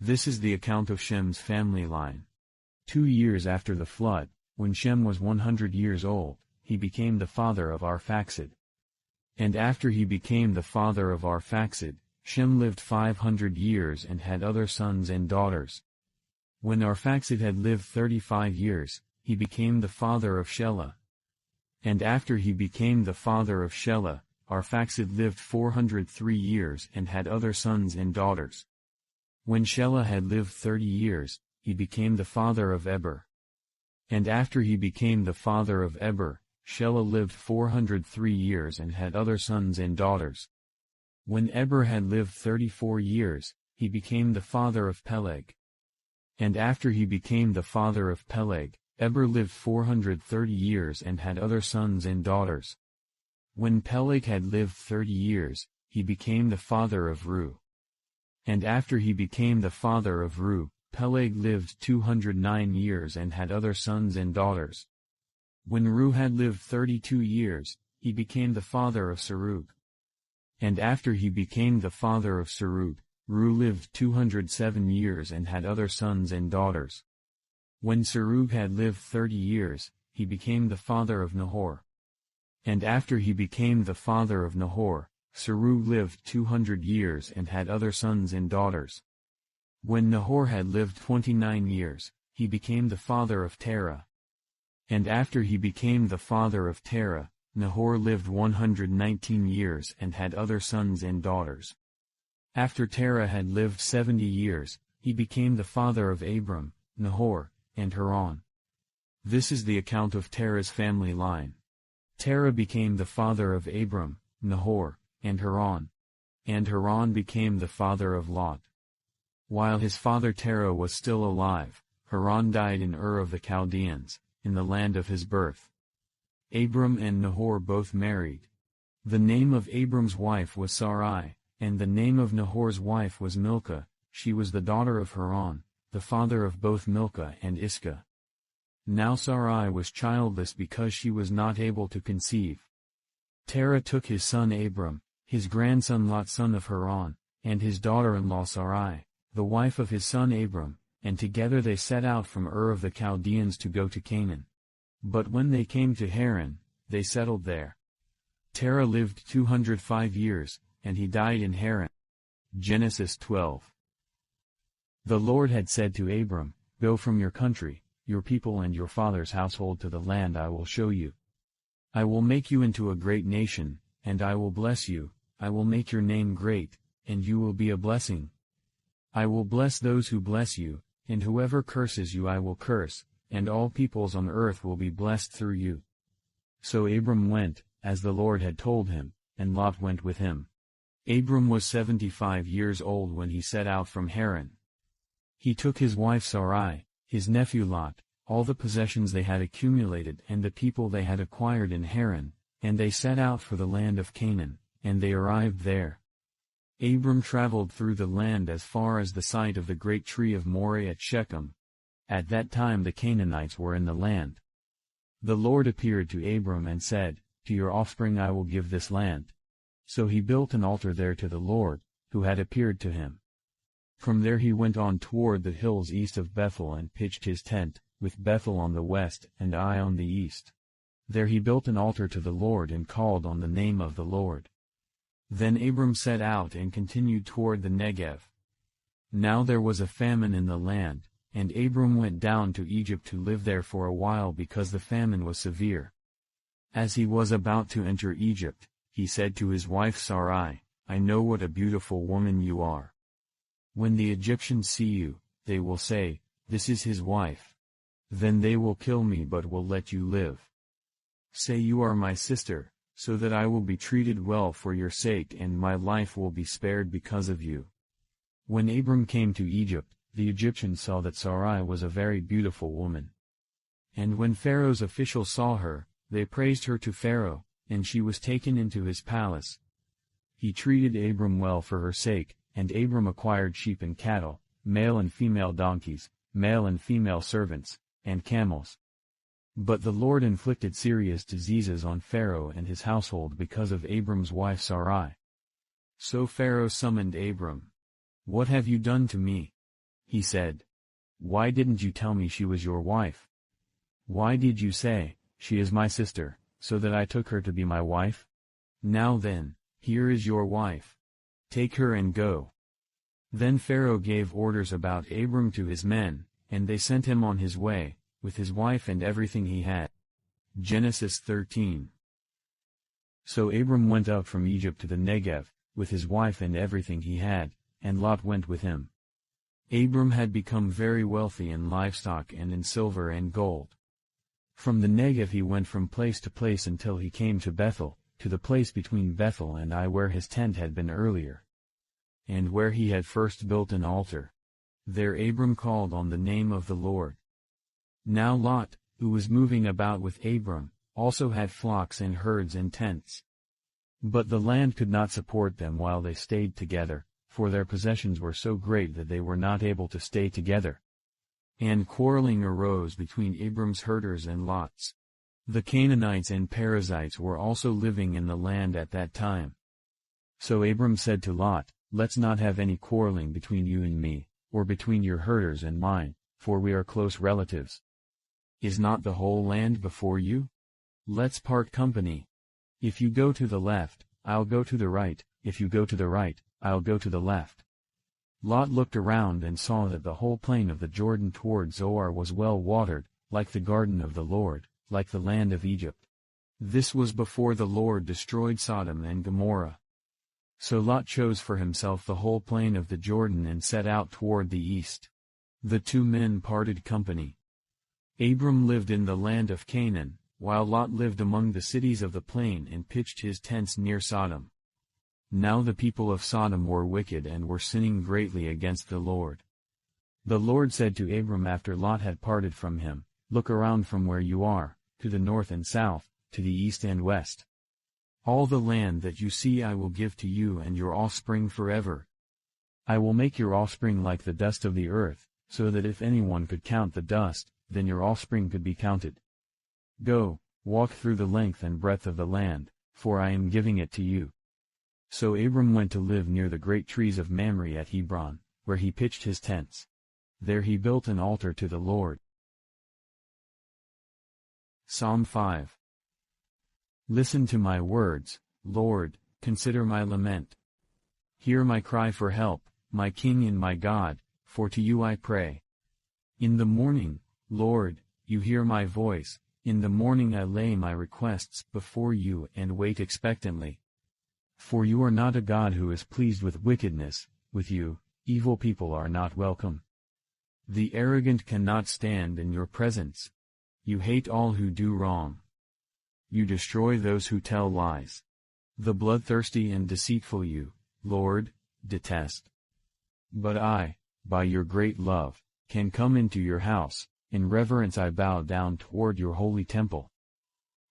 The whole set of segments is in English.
This is the account of Shem's family line. 2 years after the flood, when Shem was 100 years old, he became the father of Arphaxad. And after he became the father of Arphaxad, Shem lived 500 years and had other sons and daughters. When Arphaxad had lived 35 years, he became the father of Shelah. And after he became the father of Shelah, Arphaxad lived 403 years and had other sons and daughters. When Shelah had lived 30 years, he became the father of Eber. And after he became the father of Eber, Shelah lived 403 years and had other sons and daughters. When Eber had lived 34 years, he became the father of Peleg. And after he became the father of Peleg, Eber lived 430 years and had other sons and daughters. When Peleg had lived 30 years, he became the father of Reu. And after he became the father of Reu, Peleg lived 209 years and had other sons and daughters. When Reu had lived 32 years, he became the father of Serug. And after he became the father of Serug, Reu lived 207 years and had other sons and daughters. When Serug had lived 30 years, he became the father of Nahor. And after he became the father of Nahor, Serug lived 200 years and had other sons and daughters. When Nahor had lived 29 years, he became the father of Terah. And after he became the father of Terah, Nahor lived 119 years and had other sons and daughters. After Terah had lived 70 years, he became the father of Abram, Nahor, and Haran. This is the account of Terah's family line. Terah became the father of Abram, Nahor, and Haran. And Haran became the father of Lot. While his father Terah was still alive, Haran died in Ur of the Chaldeans, in the land of his birth. Abram and Nahor both married. The name of Abram's wife was Sarai, and the name of Nahor's wife was Milcah. She was the daughter of Haran, the father of both Milcah and Iscah. Now Sarai was childless because she was not able to conceive. Terah took his son Abram, his grandson Lot son of Haran, and his daughter-in-law Sarai, the wife of his son Abram, and together they set out from Ur of the Chaldeans to go to Canaan. But when they came to Haran, they settled there. Terah lived 205 years, and he died in Haran. Genesis 12. The Lord had said to Abram, "Go from your country, your people and your father's household to the land I will show you. I will make you into a great nation, and I will bless you. I will make your name great, and you will be a blessing. I will bless those who bless you, and whoever curses you I will curse, and all peoples on earth will be blessed through you." So Abram went, as the Lord had told him, and Lot went with him. Abram was 75 years old when he set out from Haran. He took his wife Sarai, his nephew Lot, all the possessions they had accumulated and the people they had acquired in Haran, and they set out for the land of Canaan, and they arrived there. Abram traveled through the land as far as the site of the great tree of Moreh at Shechem. At that time the Canaanites were in the land. The Lord appeared to Abram and said, "To your offspring I will give this land." So he built an altar there to the Lord, who had appeared to him. From there he went on toward the hills east of Bethel and pitched his tent, with Bethel on the west and Ai on the east. There he built an altar to the Lord and called on the name of the Lord. Then Abram set out and continued toward the Negev. Now there was a famine in the land, and Abram went down to Egypt to live there for a while because the famine was severe. As he was about to enter Egypt, he said to his wife Sarai, "I know what a beautiful woman you are. When the Egyptians see you, they will say, 'This is his wife.' Then they will kill me but will let you live. Say you are my sister, so that I will be treated well for your sake and my life will be spared because of you." When Abram came to Egypt, the Egyptians saw that Sarai was a very beautiful woman. And when Pharaoh's officials saw her, they praised her to Pharaoh, and she was taken into his palace. He treated Abram well for her sake, and Abram acquired sheep and cattle, male and female donkeys, male and female servants, and camels. But the Lord inflicted serious diseases on Pharaoh and his household because of Abram's wife Sarai. So Pharaoh summoned Abram. "What have you done to me? He said, "Why didn't you tell me she was your wife? Why did you say, 'She is my sister,' so that I took her to be my wife? Now then, here is your wife. Take her and go." Then Pharaoh gave orders about Abram to his men, and they sent him on his way, with his wife and everything he had. Genesis 13. So Abram went up from Egypt to the Negev, with his wife and everything he had, and Lot went with him. Abram had become very wealthy in livestock and in silver and gold. From the Negev he went from place to place until he came to Bethel, to the place between Bethel and Ai where his tent had been earlier, and where he had first built an altar. There Abram called on the name of the Lord. Now Lot, who was moving about with Abram, also had flocks and herds and tents. But the land could not support them while they stayed together, for their possessions were so great that they were not able to stay together. And quarreling arose between Abram's herders and Lot's. The Canaanites and Perizzites were also living in the land at that time. So Abram said to Lot, "Let's not have any quarreling between you and me, or between your herders and mine, for we are close relatives. Is not the whole land before you? Let's part company. If you go to the left, I'll go to the right, if you go to the right, I'll go to the left." Lot looked around and saw that the whole plain of the Jordan toward Zoar was well watered, like the garden of the Lord, like the land of Egypt. This was before the Lord destroyed Sodom and Gomorrah. So Lot chose for himself the whole plain of the Jordan and set out toward the east. The two men parted company. Abram lived in the land of Canaan, while Lot lived among the cities of the plain and pitched his tents near Sodom. Now the people of Sodom were wicked and were sinning greatly against the Lord. The Lord said to Abram after Lot had parted from him, "Look around from where you are, to the north and south, to the east and west. All the land that you see I will give to you and your offspring forever. I will make your offspring like the dust of the earth, so that if anyone could count the dust, then your offspring could be counted. Go, walk through the length and breadth of the land, for I am giving it to you." So Abram went to live near the great trees of Mamre at Hebron, where he pitched his tents. There he built an altar to the Lord. Psalm 5. Listen to my words, Lord, consider my lament. Hear my cry for help, my King and my God, for to you I pray. In the morning, Lord, you hear my voice, in the morning I lay my requests before you and wait expectantly. For you are not a God who is pleased with wickedness, with you, evil people are not welcome. The arrogant cannot stand in your presence. You hate all who do wrong. You destroy those who tell lies. The bloodthirsty and deceitful you, Lord, detest. But I, by your great love, can come into your house, in reverence I bow down toward your holy temple.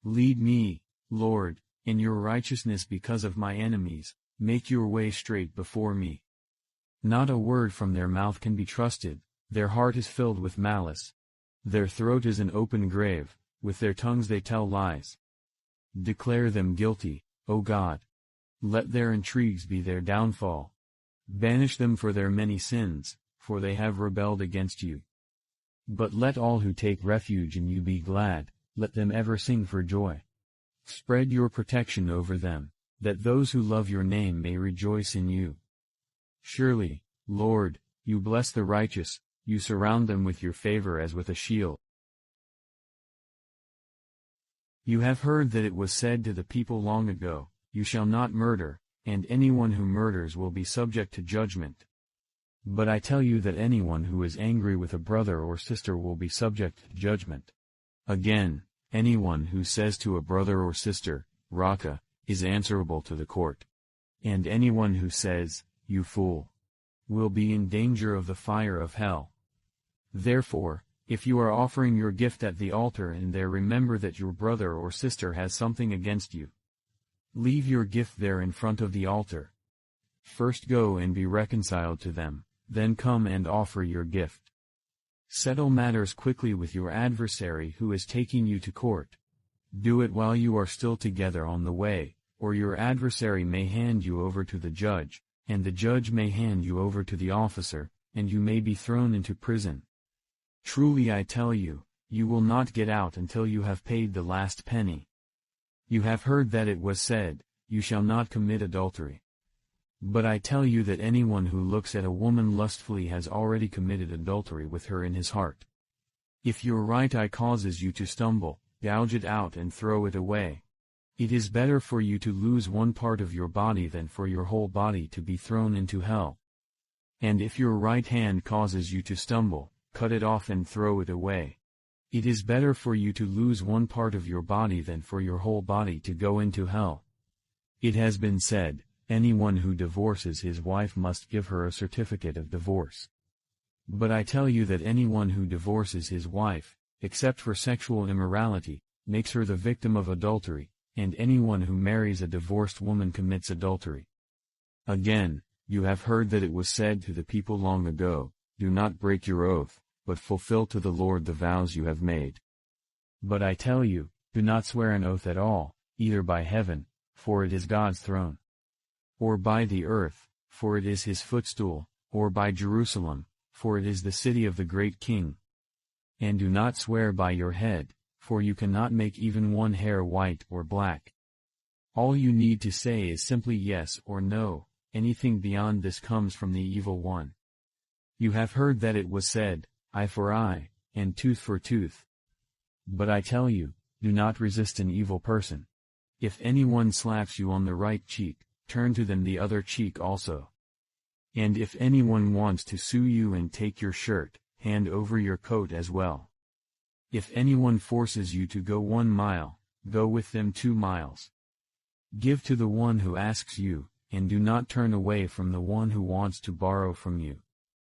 Lead me, Lord, in your righteousness because of my enemies, make your way straight before me. Not a word from their mouth can be trusted, their heart is filled with malice. Their throat is an open grave, with their tongues they tell lies. Declare them guilty, O God. Let their intrigues be their downfall. Banish them for their many sins, for they have rebelled against you. But let all who take refuge in you be glad, let them ever sing for joy. Spread your protection over them, that those who love your name may rejoice in you. Surely, Lord, you bless the righteous, you surround them with your favor as with a shield. You have heard that it was said to the people long ago, "You shall not murder, and anyone who murders will be subject to judgment." But I tell you that anyone who is angry with a brother or sister will be subject to judgment. Again, anyone who says to a brother or sister, "Raka," is answerable to the court. And anyone who says, "You fool," will be in danger of the fire of hell. Therefore, if you are offering your gift at the altar and there remember that your brother or sister has something against you, leave your gift there in front of the altar. First go and be reconciled to them, then come and offer your gift. Settle matters quickly with your adversary who is taking you to court. Do it while you are still together on the way, or your adversary may hand you over to the judge, and the judge may hand you over to the officer, and you may be thrown into prison. Truly I tell you, you will not get out until you have paid the last penny. You have heard that it was said, you shall not commit adultery. But I tell you that anyone who looks at a woman lustfully has already committed adultery with her in his heart. If your right eye causes you to stumble, gouge it out and throw it away. It is better for you to lose one part of your body than for your whole body to be thrown into hell. And if your right hand causes you to stumble, cut it off and throw it away. It is better for you to lose one part of your body than for your whole body to go into hell. It has been said, anyone who divorces his wife must give her a certificate of divorce. But I tell you that anyone who divorces his wife, except for sexual immorality, makes her the victim of adultery, and anyone who marries a divorced woman commits adultery. Again, you have heard that it was said to the people long ago, do not break your oath, but fulfill to the Lord the vows you have made. But I tell you, do not swear an oath at all, either by heaven, for it is God's throne, or by the earth, for it is his footstool, or by Jerusalem, for it is the city of the great King. And do not swear by your head, for you cannot make even one hair white or black. All you need to say is simply yes or no, anything beyond this comes from the evil one. You have heard that it was said, eye for eye, and tooth for tooth. But I tell you, do not resist an evil person. If anyone slaps you on the right cheek, turn to them the other cheek also. And if anyone wants to sue you and take your shirt, hand over your coat as well. If anyone forces you to go 1 mile, go with them 2 miles. Give to the one who asks you, and do not turn away from the one who wants to borrow from you.